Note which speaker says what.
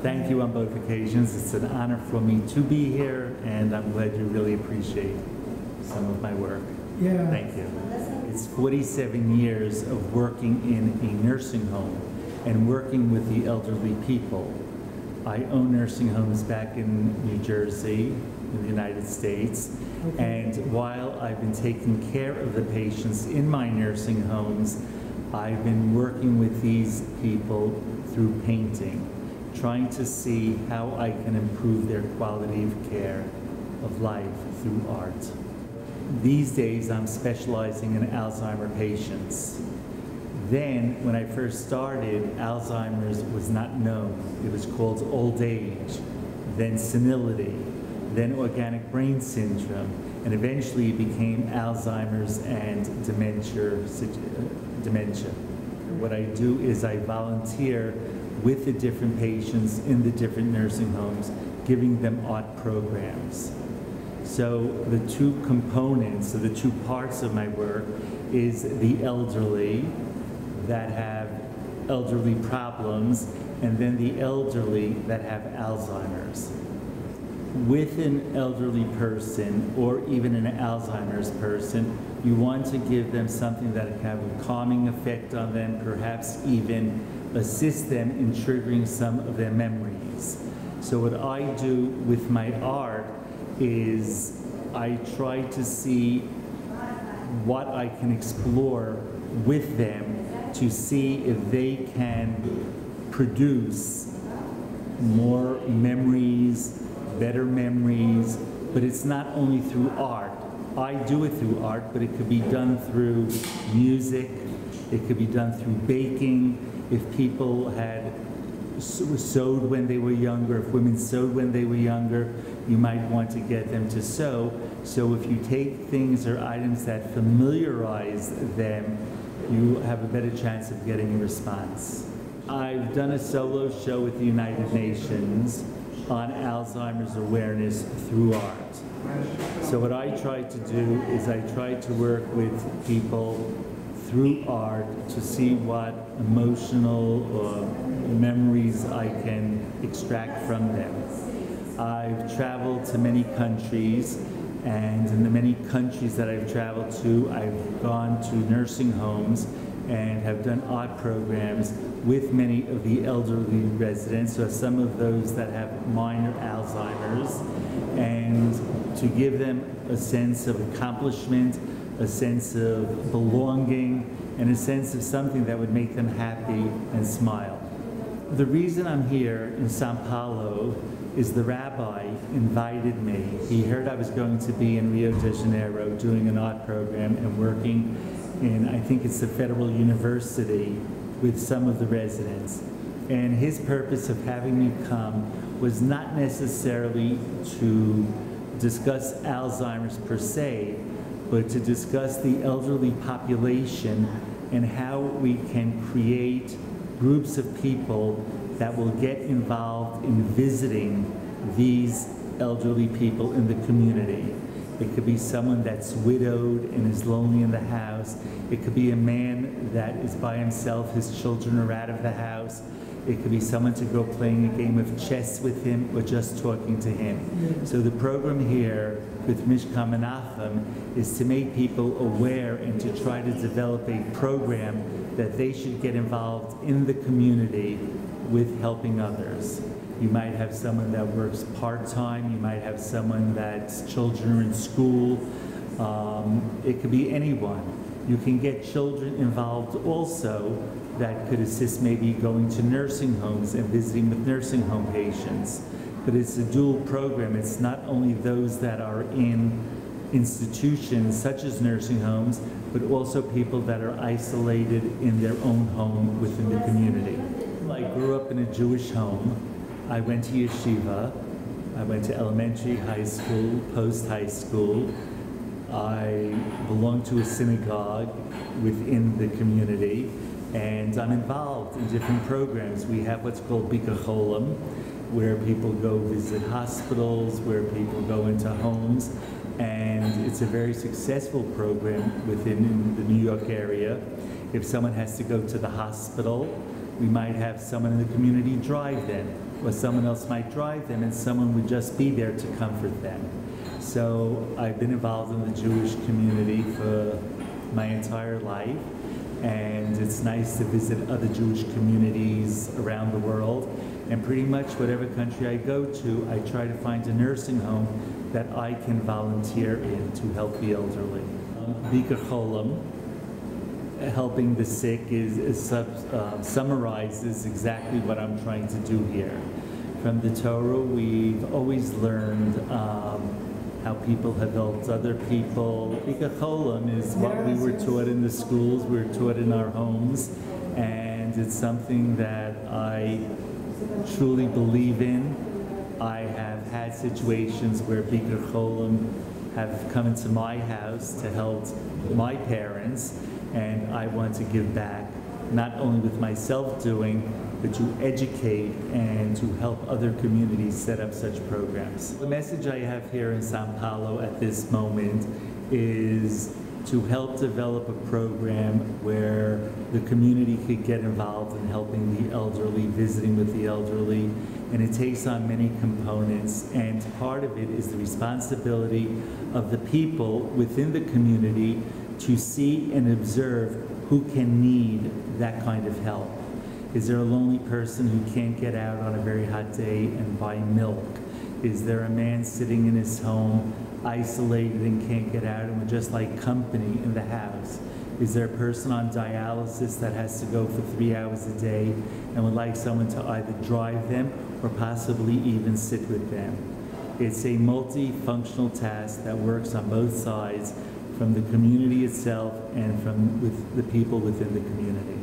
Speaker 1: Thank you on both occasions. It's an honor for me to be here, and I'm glad you really appreciate some of my work.
Speaker 2: Yeah.
Speaker 1: Thank you. It's 47 years of working in a nursing home and working with the elderly people. I own nursing homes back in New Jersey, in the United States, and while I've been taking care of the patients in my nursing homes, I've been working with these people through painting, trying to see how I can improve their quality of care, of life, through art. These days, I'm specializing in Alzheimer patients. Then, when I first started, Alzheimer's was not known. It was called old age, then senility, then organic brain syndrome, and eventually it became Alzheimer's and dementia. What I do is I volunteer with the different patients in the different nursing homes, giving them art programs. So the two components, or the two parts of my work, is the elderly that have elderly problems, and then the elderly that have Alzheimer's. With an elderly person, or even an Alzheimer's person, you want to give them something that can have a calming effect on them, perhaps even assist them in triggering some of their memories. So what I do with my art is I try to see what I can explore with them to see if they can produce more memories, better memories, but it's not only through art. I do it through art, but it could be done through music, it could be done through baking. If people had sewed when they were younger, if women sewed when they were younger, you might want to get them to sew. So if you take things or items that familiarize them, you have a better chance of getting a response. I've done a solo show with the United Nations on Alzheimer's awareness through art. So what I try to do is I try to work with people through art to see what emotional memories I can extract from them. I've traveled to many countries, and in the many countries that I've traveled to, I've gone to nursing homes and have done art programs with many of the elderly residents, or some of those that have minor Alzheimer's, and to give them a sense of accomplishment, a sense of belonging, and a sense of something that would make them happy and smile. The reason I'm here in Sao Paulo is the rabbi invited me. He heard I was going to be in Rio de Janeiro doing an art program and working in, I think it's the Federal University, with some of the residents. And his purpose of having me come was not necessarily to discuss Alzheimer's per se, but to discuss the elderly population and how we can create groups of people that will get involved in visiting these elderly people in the community. It could be someone that's widowed and is lonely in the house. It could be a man that is by himself, his children are out of the house. It could be someone to go playing a game of chess with him or just talking to him. So the program here with Mishkan Menachem is to make people aware and to try to develop a program that they should get involved in the community with helping others. You might have someone that works part-time, you might have someone that's children are in school, it could be anyone. You can get children involved also that could assist maybe going to nursing homes and visiting with nursing home patients. But it's a dual program. It's not only those that are in institutions such as nursing homes, but also people that are isolated in their own home within the community. I grew up in a Jewish home. I went to yeshiva. I went to elementary, high school, post-high school. I belong to a synagogue within the community, and I'm involved in different programs. We have what's called Bika Cholam, where people go visit hospitals, where people go into homes, and it's a very successful program within the New York area. If someone has to go to the hospital, we might have someone in the community drive them. or someone else might drive them, and someone would just be there to comfort them. So I've been involved in the Jewish community for my entire life, and it's nice to visit other Jewish communities around the world. And pretty much whatever country I go to, I try to find a nursing home that I can volunteer in to help the elderly. Bikur Cholam, helping the sick, summarizes exactly what I'm trying to do here. From the Torah, we've always learned how people have helped other people. Bikur Cholam is what we were taught in the schools, we were taught in our homes, and it's something that I truly believe in. I have had situations where Bikur Cholam have come into my house to help my parents, and I want to give back, not only with myself doing, but to educate and to help other communities set up such programs. The message I have here in Sao Paulo at this moment is to help develop a program where the community could get involved in helping the elderly, visiting with the elderly, and it takes on many components, and part of it is the responsibility of the people within the community to see and observe who can need that kind of help. Is there a lonely person who can't get out on a very hot day and buy milk? Is there a man sitting in his home, isolated and can't get out and would just like company in the house? Is there a person on dialysis that has to go for 3 hours a day and would like someone to either drive them or possibly even sit with them? It's a multifunctional task that works on both sides, from the community itself and from with the people within the community.